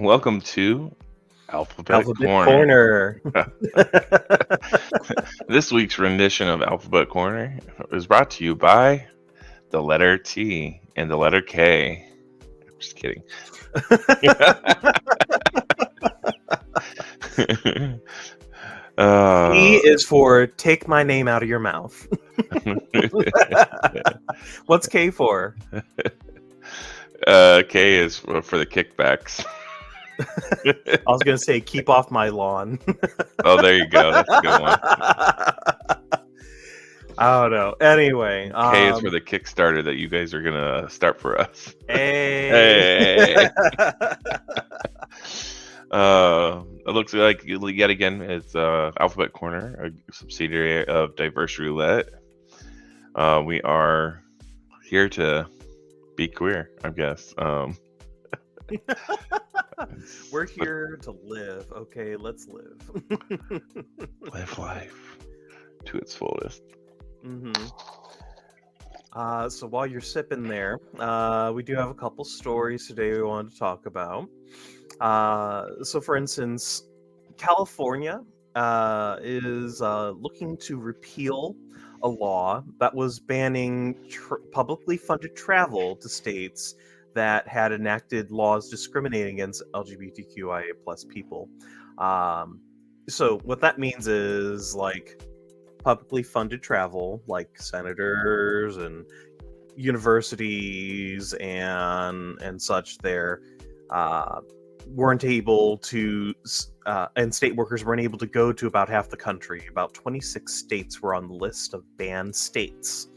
Welcome to Alphabet Alphabet Corner. Corner. This week's rendition of Alphabet Corner is brought to you by the letter T and the letter K. I'm just kidding. E is for take my name out of your mouth. What's K for? K is for the kickbacks. I was going to say keep off my lawn. Oh, there you go. That's a good one. I don't know. Anyway. K is for the Kickstarter that you guys are going to start for us. Hey. It looks like yet again it's Alphabet Corner, a subsidiary of Diverse Roulette. We are here to be queer, I guess. We're here to live. Okay, let's live. Live life to its fullest. Mm-hmm. So while you're sipping there, we do have a couple stories today we wanted to talk about. So for instance, California is looking to repeal a law that was banning publicly funded travel to states that had enacted laws discriminating against LGBTQIA plus people. So what that means is like publicly funded travel, like senators and universities and such there weren't able to and state workers weren't able to go to about half the country. About 26 states were on the list of banned states.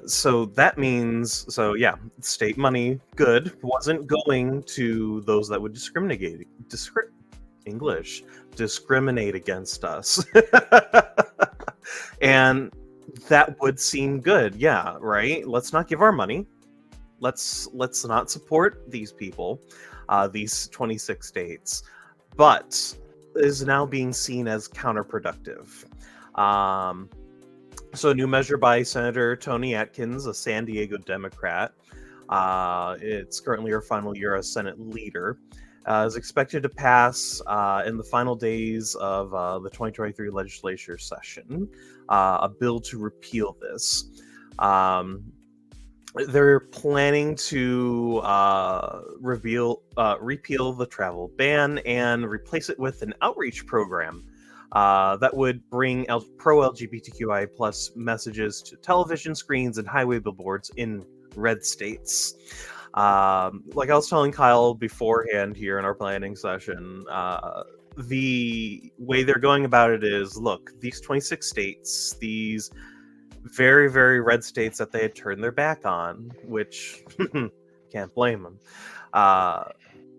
So that means, state money, good, wasn't going to those that would discriminate against us. And that would seem good. Yeah, right? Let's not give our money. Let's not support these people, these 26 states. But is now being seen as counterproductive. So a new measure by Senator Tony Atkins, a San Diego Democrat, it's currently her final year as Senate leader, is expected to pass in the final days of the 2023 legislature session, a bill to repeal this. They're planning to repeal the travel ban and replace it with an outreach program that would bring pro-LGBTQI plus messages to television screens and highway billboards in red states. Like I was telling Kyle beforehand here in our planning session, the way they're going about it is, look, these 26 states, these very, very red states that they had turned their back on, which can't blame them.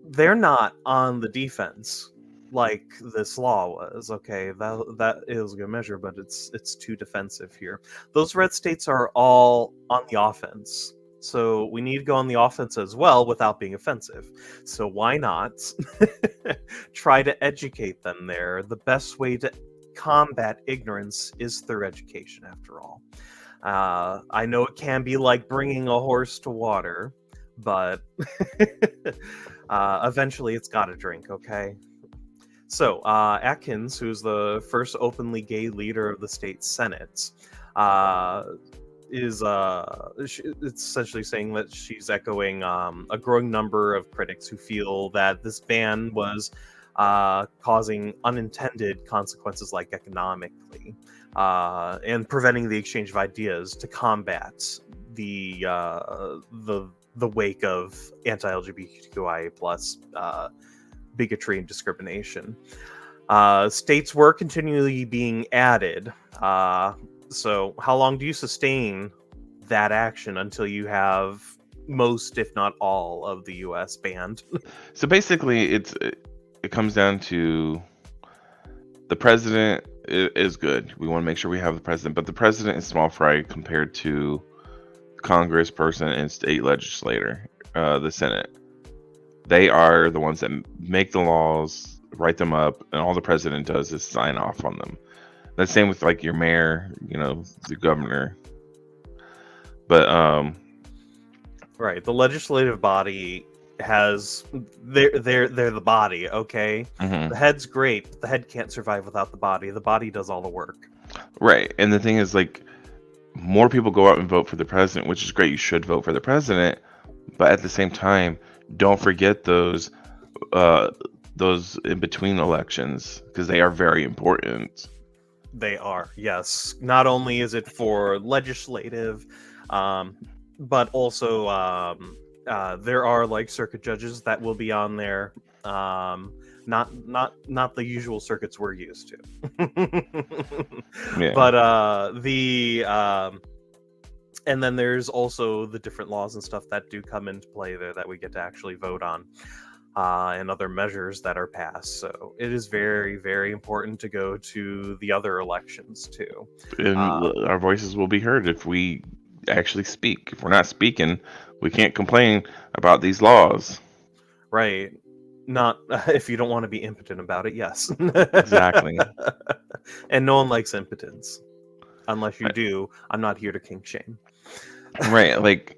They're not on the defense like this law was. Okay, that is a good measure, but it's too defensive here. Those red states are all on the offense. So we need to go on the offense as well without being offensive. So why not try to educate them there? The best way to combat ignorance is through education, after all. I know it can be like bringing a horse to water, but eventually it's got to drink, okay? So, Atkins, who's the first openly gay leader of the state Senate, is it's essentially saying that she's echoing a growing number of critics who feel that this ban was causing unintended consequences, like economically, and preventing the exchange of ideas to combat the wake of anti-LGBTQIA plus bigotry and discrimination. States were continually being added. So how long do you sustain that action until you have most, if not all, of the U.S. banned? So basically, it comes down to the president is good. We want to make sure we have the president, but the president is small fry compared to Congress person and state legislator, the Senate. They are the ones that make the laws, write them up, and all the president does is sign off on them. The same with like your mayor, the governor. But right, the legislative body has they're the body, okay? Hmm. The head's great, but the head can't survive without the body. The body does all the work. Right. And the thing is, like, more people go out and vote for the president, which is great. You should vote for the president, but at the same time, don't forget those in between elections because they are very important. They are, yes. Not only is it for legislative, um, but also there are like circuit judges that will be on there. Not the usual circuits we're used to. Yeah. But the and then there's also the different laws and stuff that do come into play there that we get to actually vote on. And other measures that are passed. So it is very, very important to go to the other elections too. And our voices will be heard if we actually speak. If we're not speaking, we can't complain about these laws. Right. Not if you don't want to be impotent about it, yes. Exactly. And no one likes impotence. Unless you Right. do, I'm not here to kink shame. Right. Like,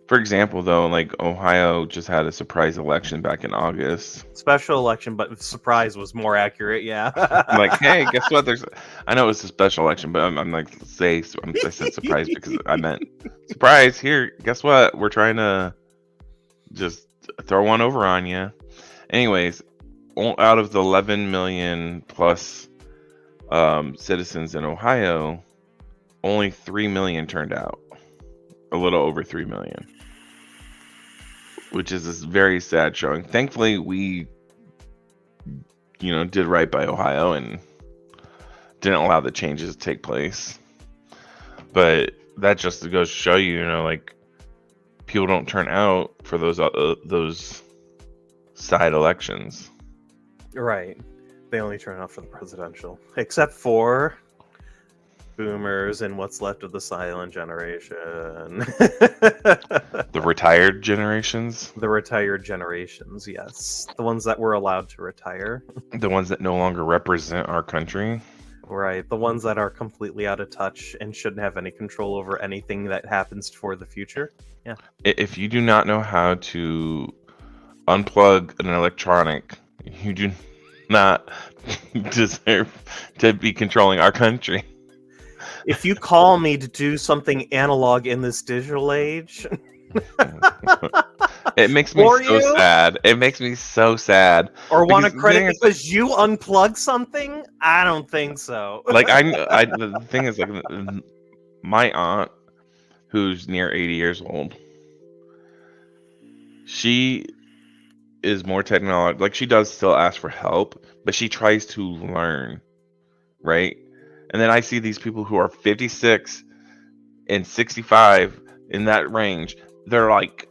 for example, though, like Ohio just had a surprise election back in August. Special election, but surprise was more accurate, yeah. I'm like, hey, guess what? I know it's a special election, but I'm like, I said surprise because I meant surprise. Here, guess what? We're trying to just throw one over on you. Anyways, out of the 11 million plus citizens in Ohio, only 3 million turned out. A little over 3 million, which is a very sad showing. Thankfully, we, did right by Ohio and didn't allow the changes to take place. But that just goes to show you, like, people don't turn out for those side elections. Right. They only turn out for the presidential. Except for boomers and what's left of the silent generation. The retired generations, The retired generations, yes. The ones that were allowed to retire. the ones that no longer represent our country. Right. The ones that are completely out of touch and shouldn't have any control over anything that happens for the future. Yeah. If you do not know how to unplug an electronic, you do not deserve to be controlling our country. If you call me to do something analog in this digital age, It makes me For so you? sad. It makes me so sad. or want to Because the credit thing is, because you unplug something, I don't think so. like, the thing is, like, my aunt, who's near 80 years old, she is more technology. Like, she does still ask for help, but she tries to learn, right? And then I see these people who are 56 and 65 in that range. They're like,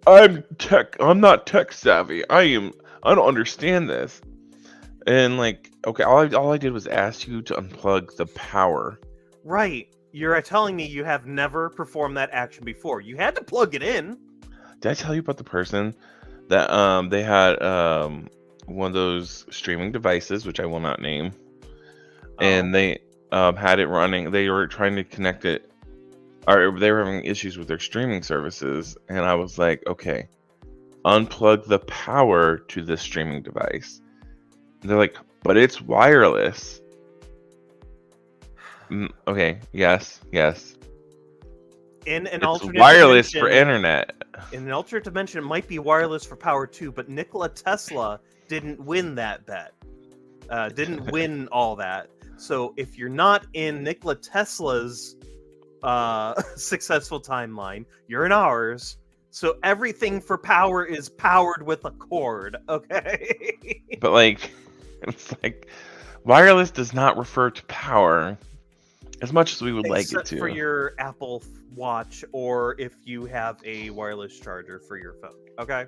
I'm not tech savvy. I don't understand this. And, like, okay, all I did was ask you to unplug the power. Right. You're telling me you have never performed that action before. You had to plug it in. Did I tell you about the person that they had one of those streaming devices, which I will not name, and they had it running. They were trying to connect it, or they were having issues with their streaming services, and I was like, okay, unplug the power to this streaming device. And they're like, but it's wireless. Okay, yes. In an It's alternate wireless for dimension, internet. in an alternate dimension, it might be wireless for power too, but Nikola Tesla didn't win that bet. Didn't win all that. So if you're not in Nikola Tesla's successful timeline, you're in ours. So everything for power is powered with a cord, okay? But, like, it's like wireless does not refer to power as much as we would like it Except to. for your Apple Watch, or if you have a wireless charger for your phone, okay?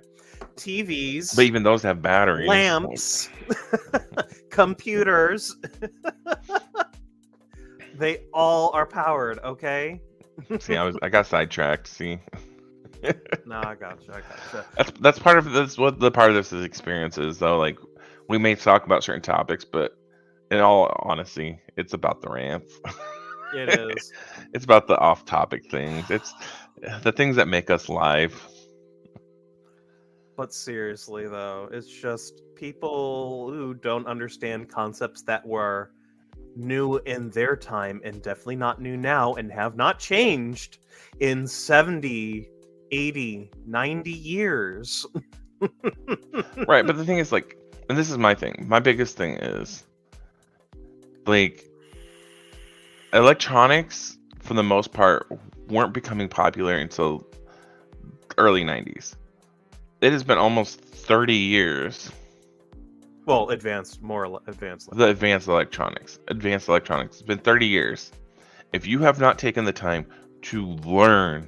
TVs, But even those have batteries. lamps, computers, they all are powered, okay? See, I got sidetracked. See, No, I gotcha. that's part of this. What the part of this is experiences, though. Like, we may talk about certain topics, but in all honesty, it's about the rants. It is. It's about the off-topic things. It's the things that make us live. But seriously, though, it's just people who don't understand concepts that were new in their time and definitely not new now and have not changed in 70, 80, 90 years. Right, but the thing is, like, and this is my thing. My biggest thing is, like, electronics, for the most part, weren't becoming popular until early 90s. It has been almost 30 years. Well, advanced. The advanced electronics. Advanced electronics. It's been 30 years. If you have not taken the time to learn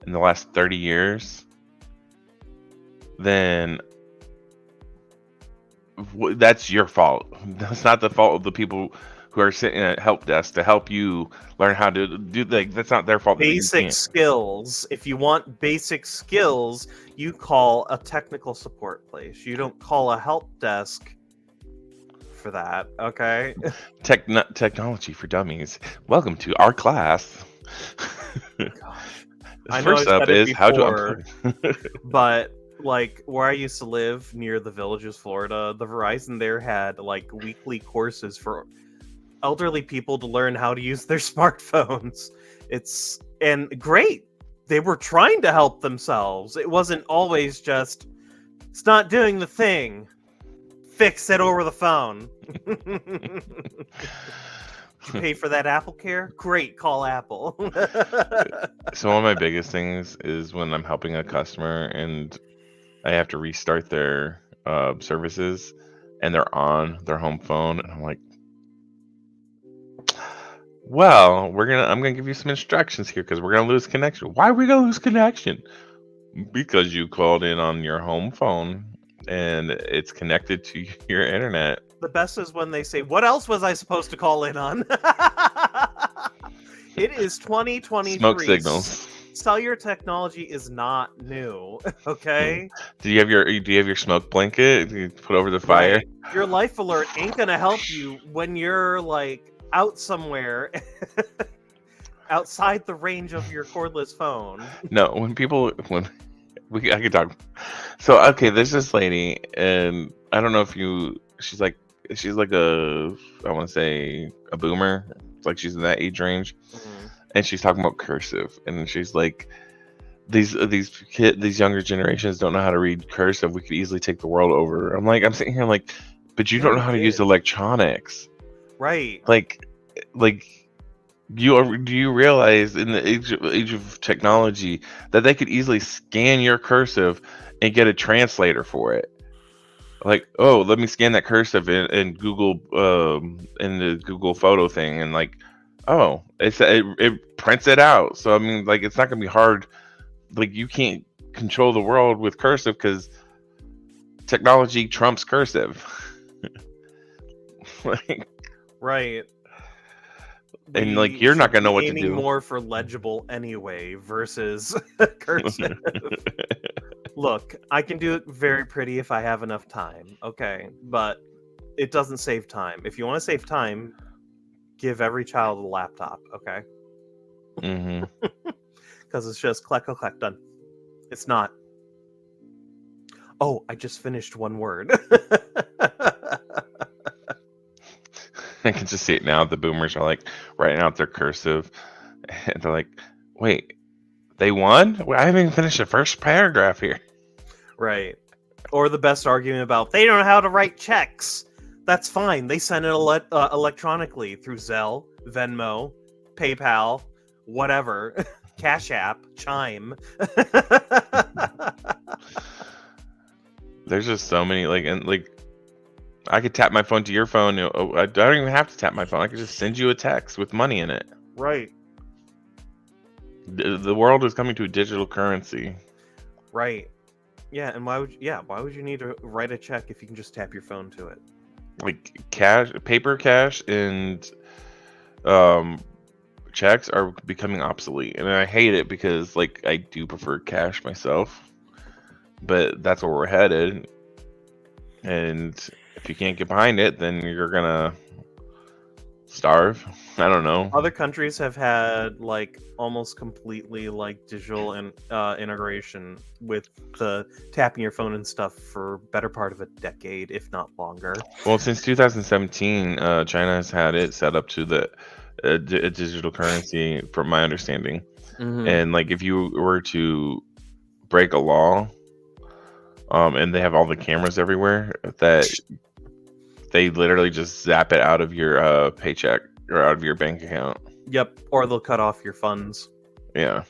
in the last 30 years, then that's your fault. That's not the fault of the people who are sitting at help desk to help you learn how to do. Like, that's not their fault that you Basic can't. skills. If you want basic skills, you call a technical support place. You don't call a help desk for that, okay? Technology for dummies. Welcome to our class. Gosh. I know First I've up said it is how to before, unplug. but like where I used to live near the Villages, Florida, the Verizon there had like weekly courses for elderly people to learn how to use their smartphones. And great. They were trying to help themselves. It wasn't always just it's not doing the thing. Fix it over the phone. Did you pay for that Apple Care? Great, call Apple. So one of my biggest things is when I'm helping a customer and I have to restart their services and they're on their home phone, and I'm like, well, I'm gonna give you some instructions here because we're gonna lose connection. Why are we gonna lose connection? Because you called in on your home phone and it's connected to your internet. The best is when they say, "What else was I supposed to call in on?" It is Smoke 2023. signals. Cellular technology is not new. Okay, Do you have your smoke blanket you put over the fire? right. Your life alert ain't gonna help you when you're like out somewhere outside the range of your cordless phone. No, when I could talk. So okay, there's this lady, and I don't know if she's like a, I want to say a boomer, like she's in that age range, and she's talking about cursive, and she's like, these younger generations don't know how to read cursive. We could easily take the world over. I'm sitting here like, but you We don't know already how to use did. electronics. Right. Like do you realize in the age of technology that they could easily scan your cursive and get a translator for it? Like, oh, let me scan that cursive in Google, in the Google photo thing, and like, oh, it prints it out. So I mean, like, it's not gonna be hard. Like, you can't control the world with cursive because technology trumps cursive. Like, Right. and like, We you're not should gonna know be what to aiming do. more for legible anyway versus cursive. Look, I can do it very pretty if I have enough time. Okay, but it doesn't save time. If you want to save time, give every child a laptop, okay? Hmm. Because it's just clack, clack, clack, done. It's not. Oh, I just finished one word. I can just see it now. The boomers are like writing out their cursive, and they're like, "Wait, they won? Well, I haven't even finished the first paragraph here." Right. Or the best argument about they don't know how to write checks. That's fine. They send it electronically through Zelle, Venmo, PayPal, whatever, Cash App, Chime. There's just so many and like I could tap my phone to your phone. I don't even have to tap my phone. I could just send you a text with money in it. Right. The world is coming to a digital currency. Right. Yeah, and why would you need to write a check if you can just tap your phone to it? Like paper cash, and um, checks are becoming obsolete, and I hate it because like I do prefer cash myself, but that's where we're headed. And if you can't get behind it, then you're gonna starve. I don't know. Other countries have had like almost completely like digital and integration with the tapping your phone and stuff for better part of a decade, if not longer. Well, since 2017, China has had it set up to the a digital currency, from my understanding. Hmm. And like, if you were to break a law, and they have all the cameras everywhere, that they literally just zap it out of your paycheck or out of your bank account. Yep, or they'll cut off your funds. Yeah.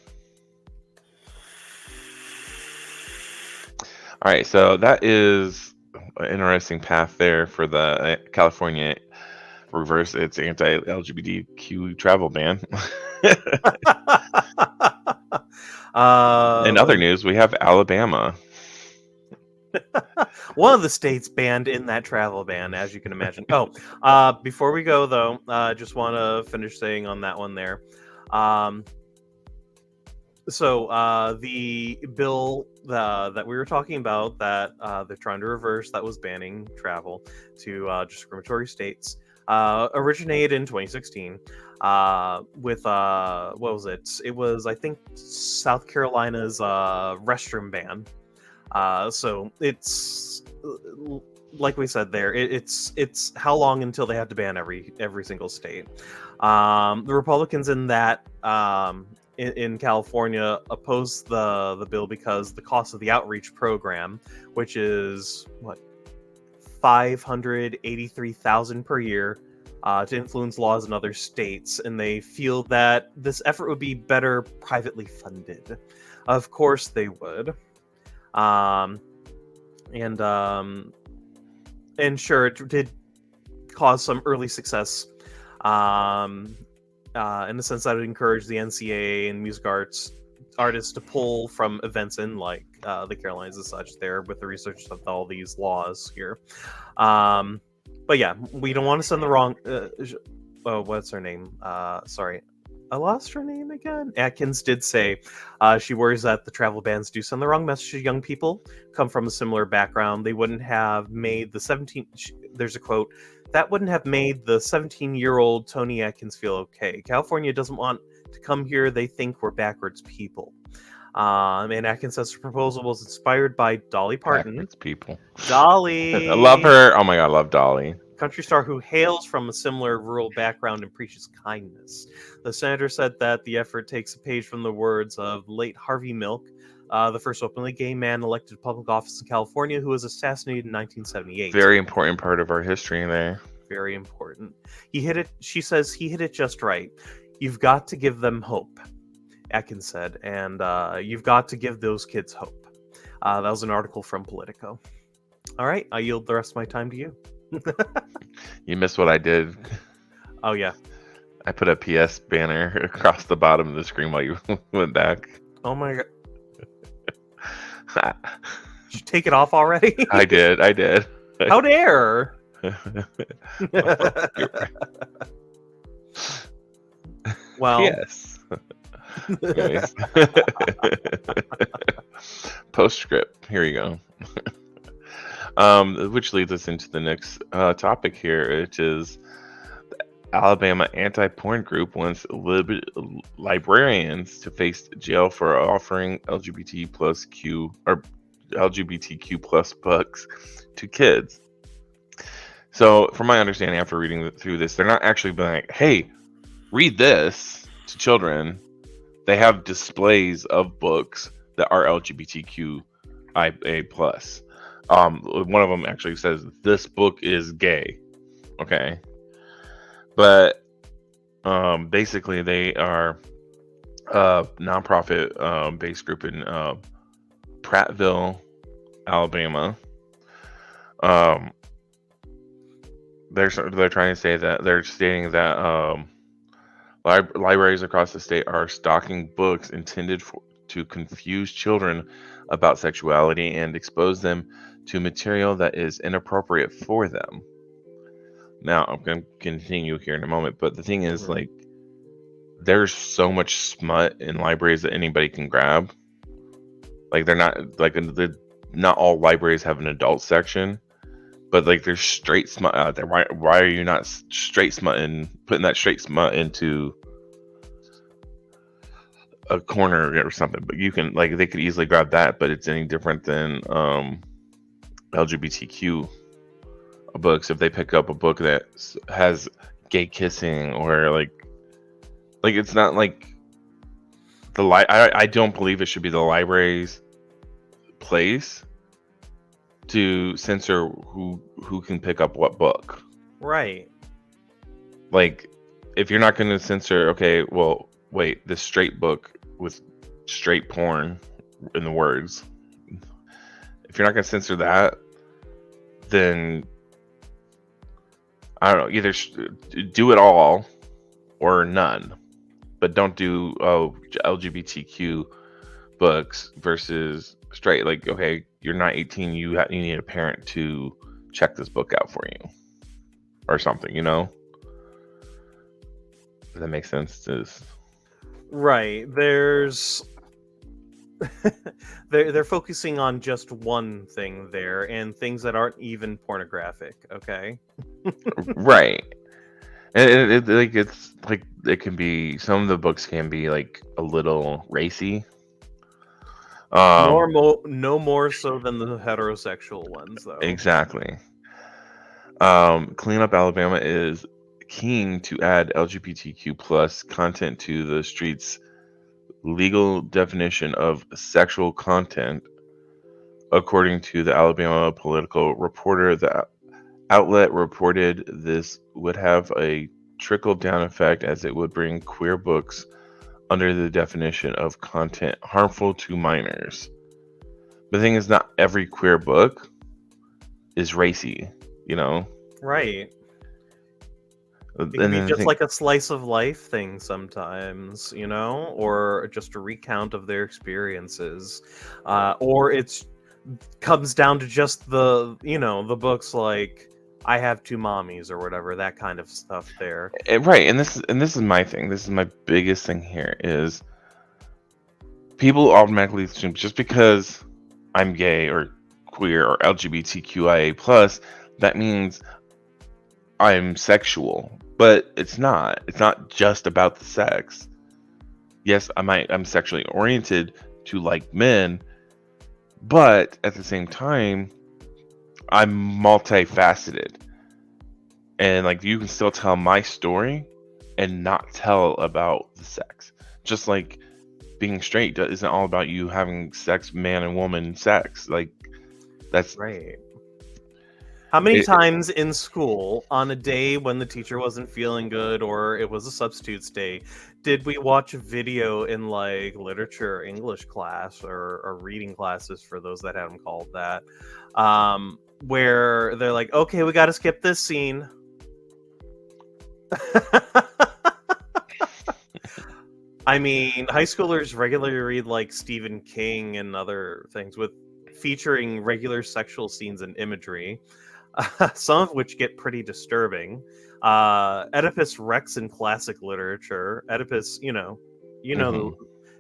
All right, so that is an interesting path there for the California reverse its anti-LGBTQ travel ban. In other uh, news, we have Alabama. One of the states banned in that travel ban, as you can imagine. Oh, before we go though, I just want to finish saying on that one there. Um, the bill that we were talking about that they're trying to reverse, that was banning travel to discriminatory states, originated in 2016 with what was it? It was, I think, South Carolina's restroom ban. So it's like we said there, it's how long until they have to ban every single state. The Republicans in that in California opposed the bill because the cost of the outreach program, which is what, 583,000 per year, to influence laws in other states, and they feel that this effort would be better privately funded. Of course, they would. Um, and sure, it did cause some early success, in the sense that it encouraged the NCAA and music artists to pull from events in like the Carolinas and such there with the research of all these laws here. But yeah, we don't want to send the wrong. What's her name? Sorry, I lost her name again. Atkins did say she worries that the travel bans do send the wrong message to young people come from a similar background. They wouldn't have made the 17. There's a quote that wouldn't have made the 17-year-old Tony Atkins feel okay. California doesn't want to come here. They think we're backwards people. And Atkins says the proposal was inspired by Dolly Parton. Backwards people. Dolly, I love her. Oh my god, I love Dolly. country star who hails from a similar rural background and preaches kindness. The senator said that the effort takes a page from the words of late Harvey Milk, the first openly gay man elected to public office in California, who was assassinated in 1978. Very important part of our history there. Very important. He hit it. She says he hit it just right. You've got to give them hope, Atkins said, and you've got to give those kids hope. That was an article from Politico. All right, I yield the rest of my time to you. You missed what I did. Oh yeah. I put a PS banner across the bottom of the screen while you went back. Oh my god. Did you take it off already? I did. How dare! Well, yes. Anyways. Postscript. Here you go. Which leads us into the next topic here, which is Alabama anti-porn group wants librarians to face jail for offering LGBTQ plus books to kids. So, from my understanding, after reading through this, they're not actually being like, "Hey, read this" to children. They have displays of books that are LGBTQIA plus. One of them actually says this book is gay. Okay. But basically, they are a nonprofit based group in Prattville, Alabama. They're trying to say that they're stating that libraries across the state are stocking books intended to confuse children about sexuality and expose them to material that is inappropriate for them. Now, I'm going to continue here in a moment, but the thing is, like, there's so much smut in libraries that anybody can grab. Like, they're not, like, not all libraries have an adult section, but like there's straight smut out there. Why are you not straight smutting, putting that straight smut into a corner or something? But you can, like, they could easily grab that, but it's any different than LGBTQ books. If they pick up a book that has gay kissing, or like it's not like I don't believe it should be the library's place to censor who can pick up what book. Right. Like, if you're not going to censor, okay, well, wait, this straight book with straight porn in the words, if you're not going to censor that, then I don't know, either do it all or none, but don't do LGBTQ books versus straight. Like, okay, you're not 18, you need a parent to check this book out for you or something, you know? Does that make sense? Right. There's they're focusing on just one thing there, and things that aren't even pornographic. Okay. Right. And like, it's like, it can be, some of the books can be like a little racy. No more so than the heterosexual ones, though. Exactly. Clean Up Alabama is keen to add LGBTQ plus content to the streets legal definition of sexual content. According to the Alabama Political Reporter, the outlet reported this would have a trickle-down effect, as it would bring queer books under the definition of content harmful to minors. The thing is, not every queer book is racy, you know? Right. It And can be then just like a slice of life thing sometimes, you know, or just a recount of their experiences, or it's comes down to just the books like I Have Two Mommies or whatever, that kind of stuff there. right, and this is my thing. This is my biggest thing here is people automatically assume just because I'm gay or queer or LGBTQIA plus, that means I'm sexual. But it's not. It's not just about the sex. Yes, I'm sexually oriented to like men, but at the same time, I'm multifaceted. And like, you can still tell my story and not tell about the sex. Just like being straight isn't all about you having sex, man and woman sex. Like, that's Right. How many times in school, on a day when the teacher wasn't feeling good or it was a substitutes day, did we watch a video in like literature or English class or reading classes, for those that had them called that, where they're like, okay, we got to skip this scene. I mean, high schoolers regularly read like Stephen King and other things with featuring regular sexual scenes and imagery. Some of which get pretty disturbing. Oedipus Rex in classic literature. Oedipus, Mhm.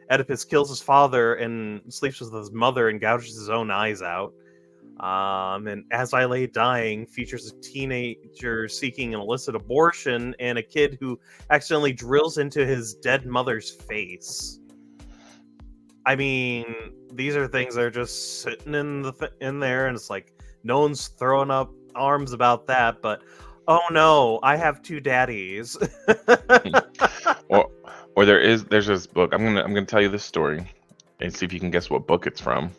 Oedipus kills his father and sleeps with his mother and gouges his own eyes out. And As I Lay Dying features a teenager seeking an illicit abortion and a kid who accidentally drills into his dead mother's face. I mean, these are things that are just sitting in there, and it's like no one's throwing up arms about that. But oh no, I have two daddies. or there's this book. I'm gonna tell you this story and see if you can guess what book it's from.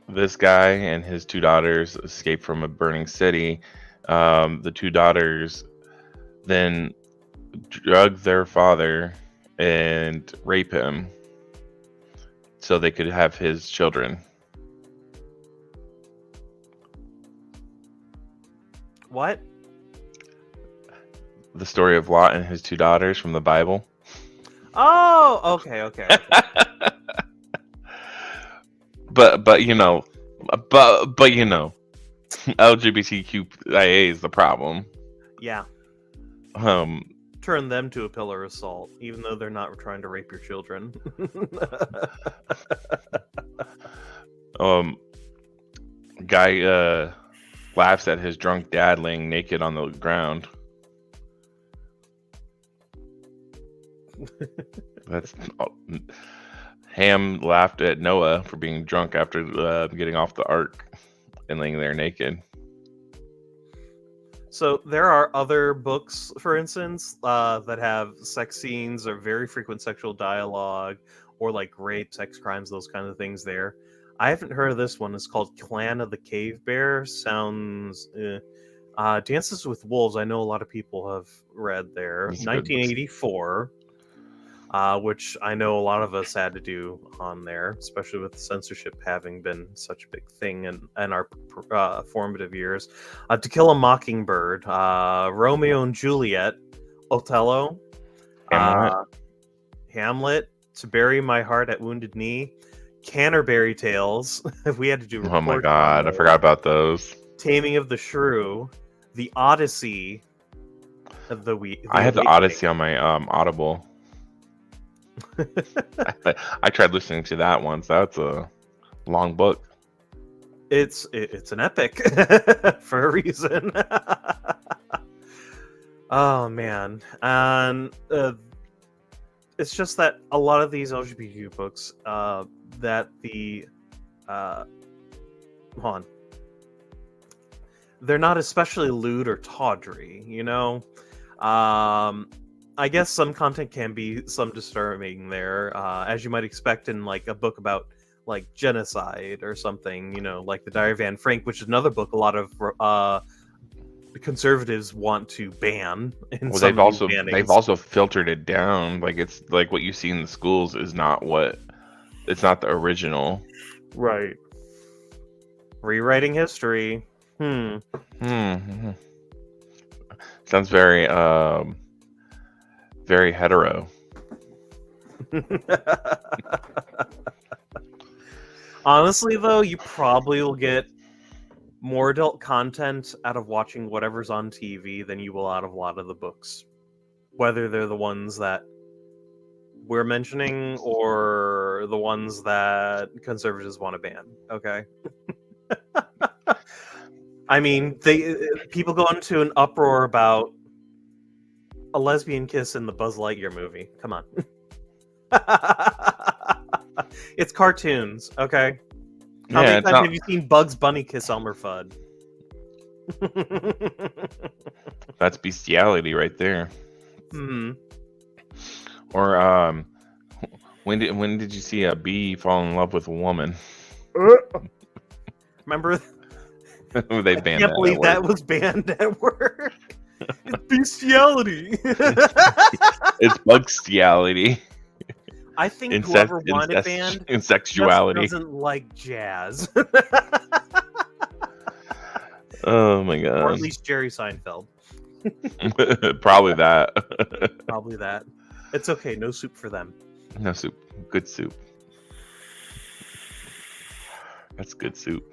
This guy and his two daughters escape from a burning city. The two daughters then drug their father and rape him so they could have his children. What? The story of Lot and his two daughters from the Bible. Oh, okay. But LGBTQIA is the problem. Yeah. Um, Turn them to a pillar of salt, even though they're not trying to rape your children. um, Guy laughs at his drunk dad laying naked on the ground. That's Ham laughed at Noah for being drunk after getting off the ark and laying there naked. So there are other books, for instance, that have sex scenes or very frequent sexual dialogue, or like rape, sex crimes, those kind of things. There, I haven't heard of this one. It's called Clan of the Cave Bear. Sounds. Dances with Wolves. I know a lot of people have read there. That's a good book. 1984. Which I know a lot of us had to do on there, especially with censorship having been such a big thing in our formative years. To Kill a Mockingbird, Romeo and Juliet, Othello, Hamlet, To Bury My Heart at Wounded Knee, Canterbury Tales. We had to do. Oh my god, I forgot about those. Taming of the Shrew, The Odyssey. I had the Odyssey on my Audible. I tried listening to that once. That's a long book. It's an epic for a reason. Oh man, and it's just that a lot of these LGBTQ books that the hold on, they're not especially lewd or tawdry, you know. I guess some content can be some disturbing there, as you might expect in like a book about like genocide or something, you know, like The Diary of Anne Frank, which is another book a lot of conservatives want to ban. Well, they've also filtered it down. Like it's like what you see in the schools is not it's not the original. Right. Rewriting history. Sounds very very hetero. Honestly, though, you probably will get more adult content out of watching whatever's on TV than you will out of a lot of the books. Whether they're the ones that we're mentioning or the ones that conservatives want to ban, okay? I mean, people go into an uproar about a lesbian kiss in the Buzz Lightyear movie. Come on. It's cartoons, okay? How many times have you seen Bugs Bunny kiss Elmer Fudd? That's bestiality right there. Or when did you see a bee fall in love with a woman? Remember? They banned I can't believe that was banned at work. It's bestiality. It's bugstiality. I think whoever wanted banned in sexuality doesn't like jazz. Oh my god. Or at least Jerry Seinfeld. Probably that. Probably that. It's okay. No soup for them. No soup. Good soup. That's good soup.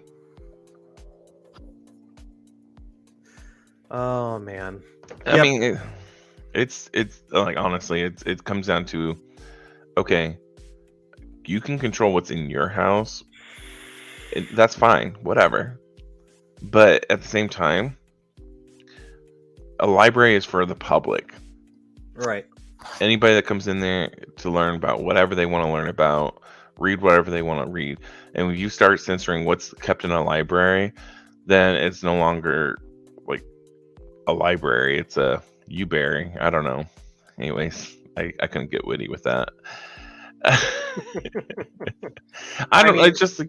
Oh man. I mean, it's like honestly, it comes down to, okay, you can control what's in your house. That's fine, whatever. But at the same time, a library is for the public. Right. Anybody that comes in there to learn about whatever they want to learn about, read whatever they want to read. And when you start censoring what's kept in a library, then it's no longer like a library. It's a Uberry. I don't know. Anyways, I couldn't get witty with that. I don't. It's just.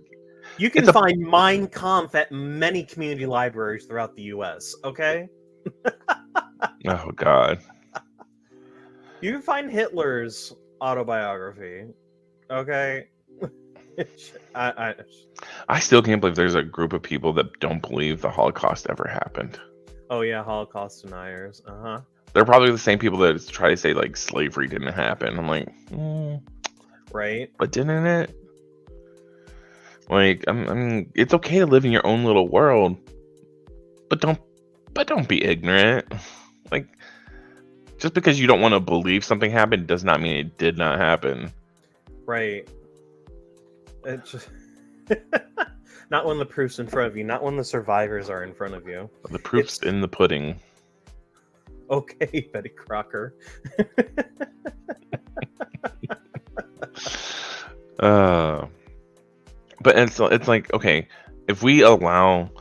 You can find Mein Kampf at many community libraries throughout the U.S. Okay. Oh God. You can find Hitler's autobiography. Okay. I still can't believe there's a group of people that don't believe the Holocaust ever happened. Oh yeah, Holocaust deniers. They're probably the same people that try to say like slavery didn't happen. I'm like, right? But didn't it? Like, I mean, it's okay to live in your own little world, but don't be ignorant. Like, just because you don't want to believe something happened does not mean it did not happen. Right. It just Not when the proof's in front of you. Not when the survivors are in front of you. The proof's in the pudding. Okay, Betty Crocker. But it's like, okay, if we allow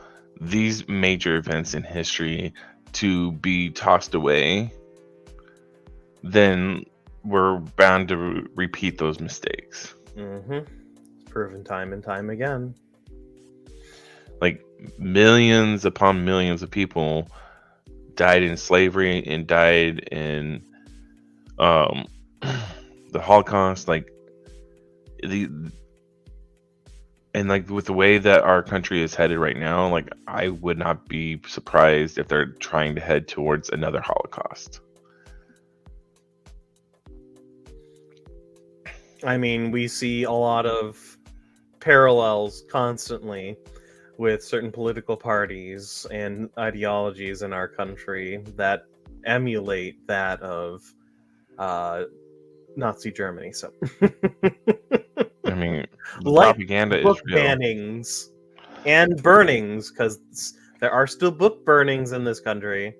these major events in history to be tossed away, then we're bound to repeat those mistakes. It's proven time and time again. Like millions upon millions of people died in slavery and died in the Holocaust. Like like with the way that our country is headed right now, like I would not be surprised if they're trying to head towards another Holocaust. I mean, we see a lot of parallels constantly with certain political parties and ideologies in our country that emulate that of Nazi Germany. So, I mean, the like propaganda book is real. bannings and burnings, because there are still book burnings in this country.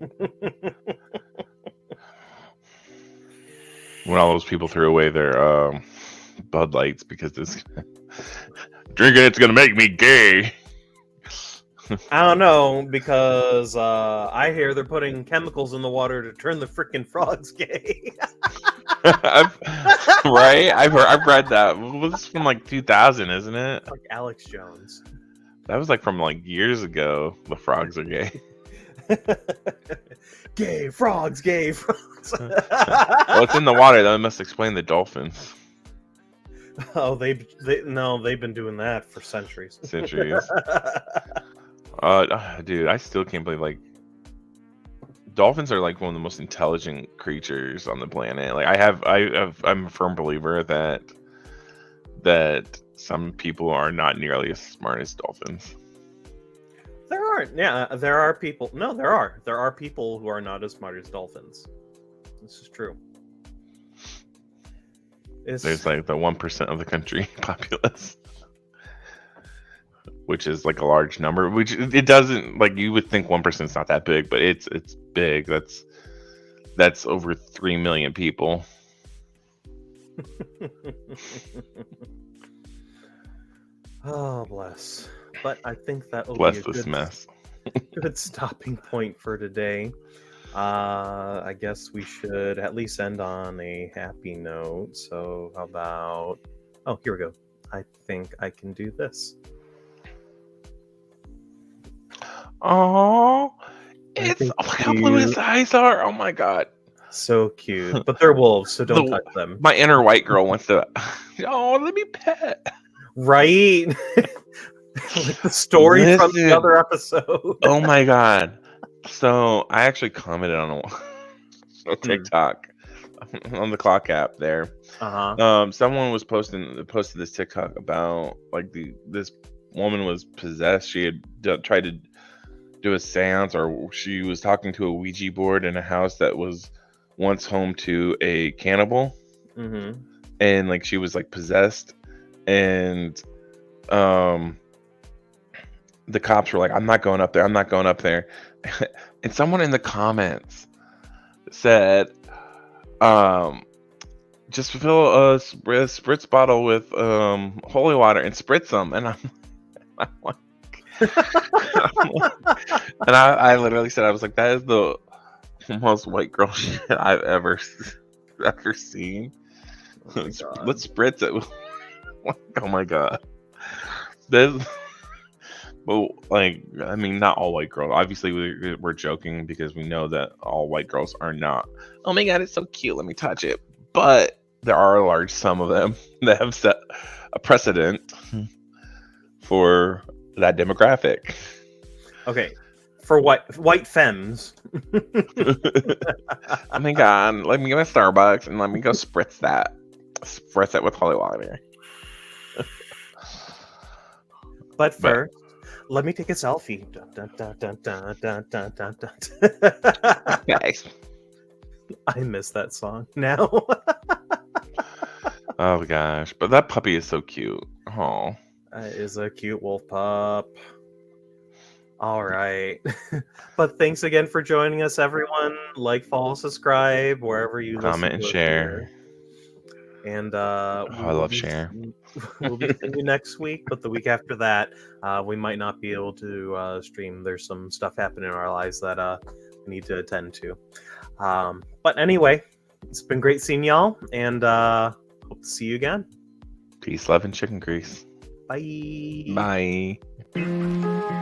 When all those people threw away their Bud Lights because this drinking it's gonna make me gay. I don't know, because I hear they're putting chemicals in the water to turn the freaking frogs gay. Right? I've read that. Well, this is from like 2000, isn't it? Like Alex Jones. That was like from like years ago. The frogs are gay. Gay frogs, gay frogs. Well, it's in the water. That must explain the dolphins. Oh, they've been doing that for centuries. Centuries. Dude, I still can't believe, like, dolphins are like one of the most intelligent creatures on the planet. Like I'm a firm believer that some people are not nearly as smart as dolphins. There are people. No, there are people who are not as smart as dolphins. This is true. There's like the 1% of the country populace, which is like a large number. Which it doesn't, like, you would think 1% is not that big, but it's big. That's over 3 million people. Oh, bless. But I think that will Bless be a this mess. good stopping point for today. I guess we should at least end on a happy note. So how about... Oh, here we go. I think I can do this. Oh, it's look how blue his eyes are. Oh my god. So cute. But they're wolves, so don't touch them. My inner white girl wants to... Oh, let me pet. Right? Like the story from the other episode. Oh my god. So I actually commented on a TikTok on the Clock app there. Someone was posted this TikTok about, like, this woman was possessed. She had tried to do a seance, or she was talking to a Ouija board in a house that was once home to a cannibal. And like she was like possessed, and the cops were like, I'm not going up there. And someone in the comments said, just fill a spritz bottle with holy water and spritz them. And I'm like, and I literally said, I was like, that is the most white girl shit I've ever seen. Let's spritz it. Oh my god. Well, like, I mean, not all white girls. Obviously, we're joking because we know that all white girls are not. Oh my god, it's so cute. Let me touch it. But there are a large sum of them that have set a precedent for that demographic. Okay, for white femmes. Oh my god, let me go to Starbucks and let me go spritz it with holy water. But first, let me take a selfie. Dun, dun, dun, dun, dun, dun, dun, dun. Guys. I miss that song now. Oh gosh, but that puppy is so cute. Oh, That is a cute wolf pup. All right. But thanks again for joining us, everyone. Like, follow, subscribe wherever you listen Comment and to us share. here. And I love sharing. we'll be seeing you next week. But the week after that, we might not be able to stream. There's some stuff happening in our lives that we need to attend to. But anyway, it's been great seeing y'all, and hope to see you again. Peace, love, and chicken grease. Bye. Bye.